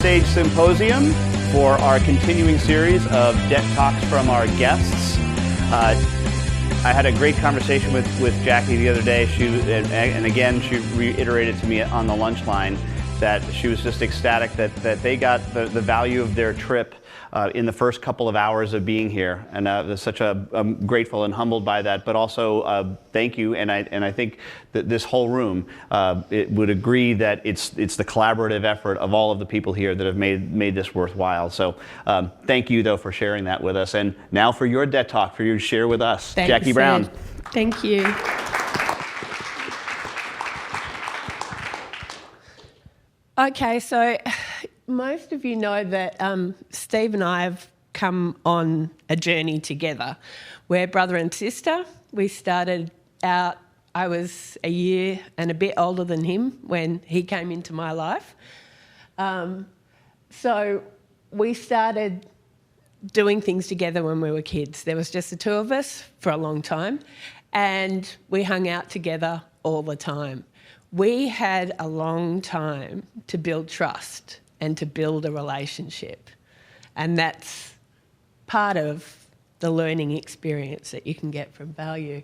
stage symposium for our continuing series of DET talks from our guests. I had a great conversation with Jacqui the other day. And again, she reiterated to me on the lunch line that she was just ecstatic that they got the value of their trip in the first couple of hours of being here, and I'm grateful and humbled by that. But also, thank you, and I think that this whole room it would agree that it's the collaborative effort of all of the people here that have made this worthwhile. So, thank you though for sharing that with us. And now for your DET talk, for you to share with us, Thanks, Jacqui Brown. Ed. Thank you. Okay, so most of you know that Steve and I have come on a journey together. We're brother and sister. We started out, I was a year and a bit older than him when he came into my life. So we started doing things together when we were kids. There was just the two of us for a long time, and we hung out together all the time. We had a long time to build trust and to build a relationship. And that's part of the learning experience that you can get from value.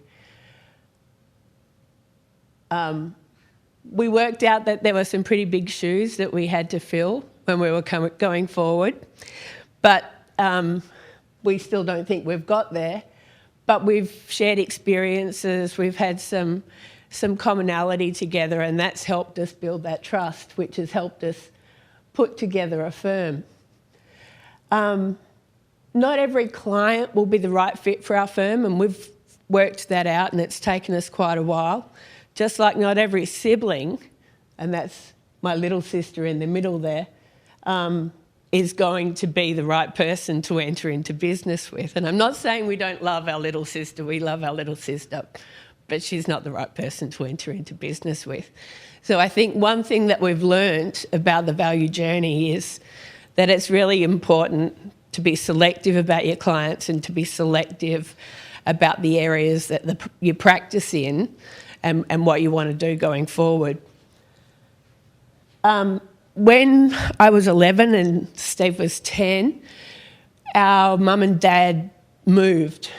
We worked out that there were some pretty big shoes that we had to fill when we were going forward. But we still don't think we've got there. But we've shared experiences, we've had some commonality together, and that's helped us build that trust, which has helped us put together a firm. Not every client will be the right fit for our firm, and we've worked that out, and it's taken us quite a while. Just like not every sibling, and that's my little sister in the middle there, is going to be the right person to enter into business with. And I'm not saying we don't love our little sister, we love our little sister, but she's not the right person to enter into business with. So I think one thing that we've learned about the value journey is that it's really important to be selective about your clients and to be selective about the areas that you practice in and what you want to do going forward. When I was 11 and Steve was 10, our mum and dad moved.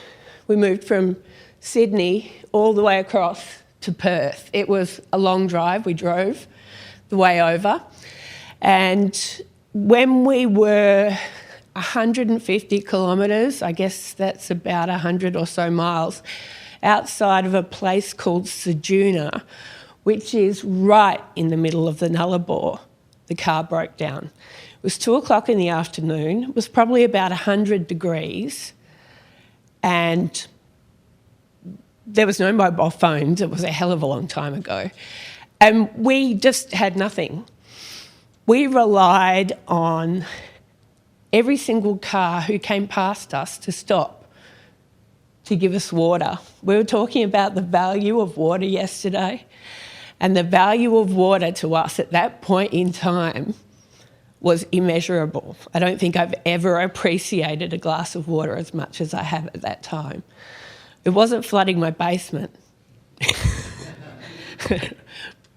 We moved from Sydney all the way across to Perth. It was a long drive. We drove the way over. And when we were 150 kilometres, I guess that's about 100 or so miles, outside of a place called Sejuna, which is right in the middle of the Nullarbor, the car broke down. It was 2 o'clock in the afternoon. It was probably about 100 degrees. And there was no mobile phones. It was a hell of a long time ago. And we just had nothing. We relied on every single car who came past us to stop to give us water. We were talking about the value of water yesterday, and the value of water to us at that point in time was immeasurable. I don't think I've ever appreciated a glass of water as much as I have at that time. It wasn't flooding my basement,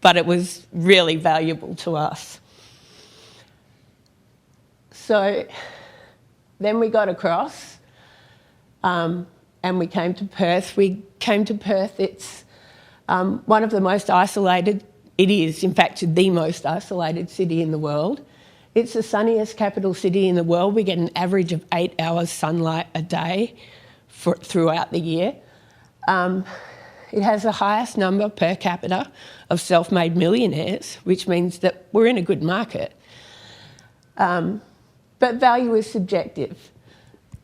but it was really valuable to us. So then we got across and we came to Perth. We came to Perth. It's one of the most isolated, it is in fact the most isolated city in the world. It's the sunniest capital city in the world. We get an average of 8 hours sunlight a day throughout the year. It has the highest number per capita of self-made millionaires, which means that we're in a good market. But value is subjective.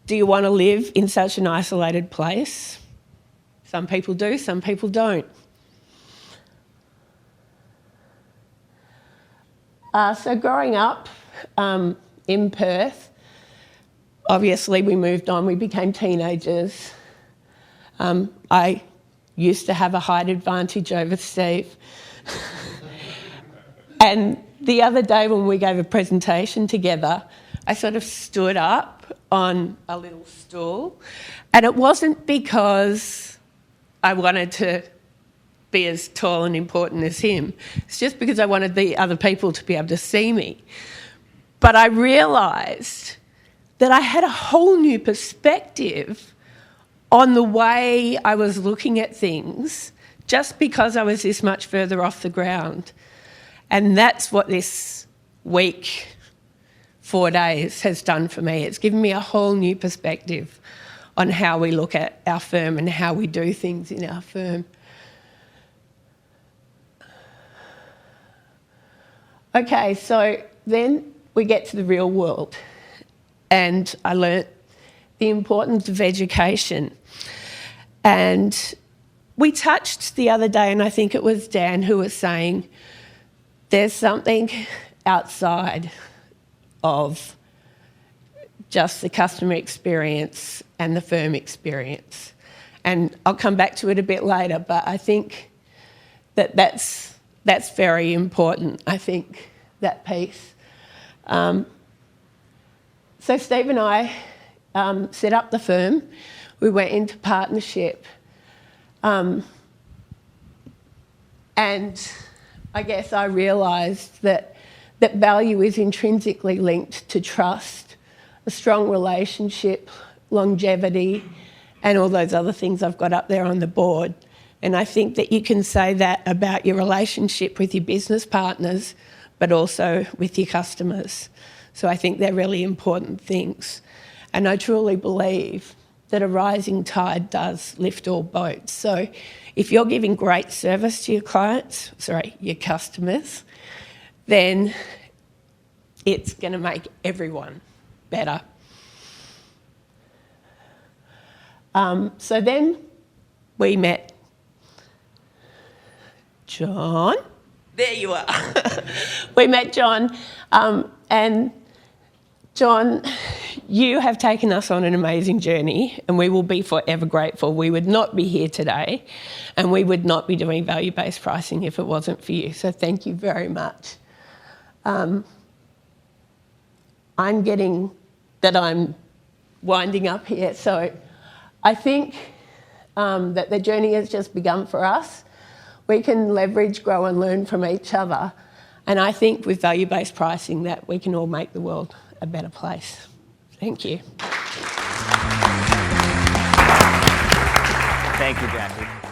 Do you want to live in such an isolated place? Some people do, some people don't. So growing up in Perth, obviously we moved on, we became teenagers. I used to have a height advantage over Steve. And the other day when we gave a presentation together, I sort of stood up on a little stool, and it wasn't because I wanted to be as tall and important as him. It's just because I wanted the other people to be able to see me. But I realised that I had a whole new perspective on the way I was looking at things just because I was this much further off the ground. And that's what this week, 4 days, has done for me. It's given me a whole new perspective on how we look at our firm and how we do things in our firm. Okay, so then we get to the real world, and I learnt the importance of education. And we touched the other day, and I think it was Dan who was saying, there's something outside of just the customer experience and the firm experience. And I'll come back to it a bit later, but I think that that's very important, I think, that piece. So Steve and I set up the firm. We went into partnership. And I guess I realised that value is intrinsically linked to trust, a strong relationship, longevity, and all those other things I've got up there on the board. And I think that you can say that about your relationship with your business partners, but also with your customers. So I think they're really important things. And I truly believe that a rising tide does lift all boats. So if you're giving great service to your your customers, then it's going to make everyone better. So then we met John. There you are. We met John, and John, you have taken us on an amazing journey, and we will be forever grateful. We would not be here today, and we would not be doing value-based pricing if it wasn't for you. So thank you very much. I'm getting that I'm winding up here, so I think that the journey has just begun for us. We can leverage, grow and learn from each other. And I think with value-based pricing that we can all make the world a better place. Thank you. Thank you, Jacqui.